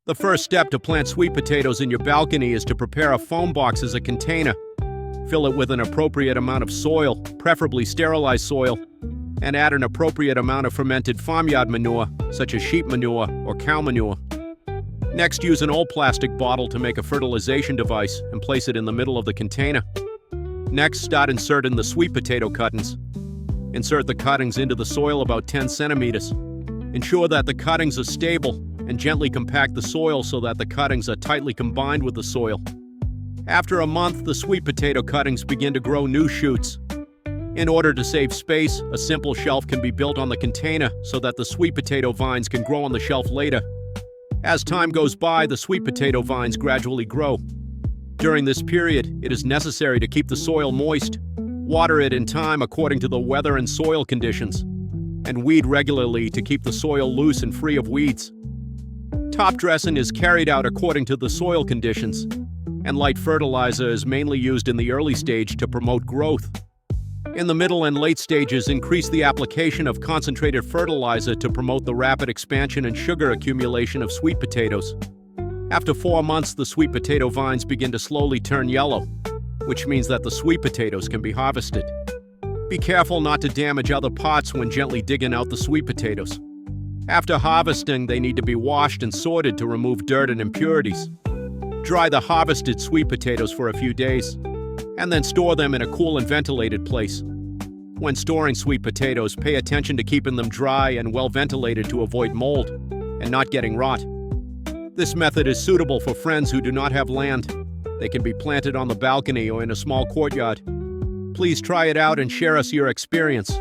The first step to plant sweet potatoes in your balcony is to prepare a foam box as a container. Fill it with an appropriate amount of soil, preferably sterilized soil, and add an appropriate amount of fermented farmyard manure, such as sheep manure or cow manure. Next, use an old plastic bottle to make a fertilization device and place it in the middle of the container. Next, start inserting the sweet potato cuttings. Insert the cuttings into the soil about 10 centimeters. Ensure that the cuttings are stable and gently compact the soil so that the cuttings are tightly combined with the soil. After a month, the sweet potato cuttings begin to grow new shoots. In order to save space, a simple shelf can be built on the container so that the sweet potato vines can grow on the shelf later. As time goes by, the sweet potato vines gradually grow. During this period, it is necessary to keep the soil moist, water it in time according to the weather and soil conditions, and weed regularly to keep the soil loose and free of weeds. Top dressing is carried out according to the soil conditions, and light fertilizer is mainly used in the early stage to promote growth. In the middle and late stages, increase the application of concentrated fertilizer to promote the rapid expansion and sugar accumulation of sweet potatoes. After 4 months, the sweet potato vines begin to slowly turn yellow, which means that the sweet potatoes can be harvested. Be careful not to damage other pots when gently digging out the sweet potatoes. After harvesting, they need to be washed and sorted to remove dirt and impurities. Dry the harvested sweet potatoes for a few days, and then store them in a cool and ventilated place. When storing sweet potatoes, pay attention to keeping them dry and well ventilated to avoid mold and not getting rot. This method is suitable for friends who do not have land. They can be planted on the balcony or in a small courtyard. Please try it out and share us your experience.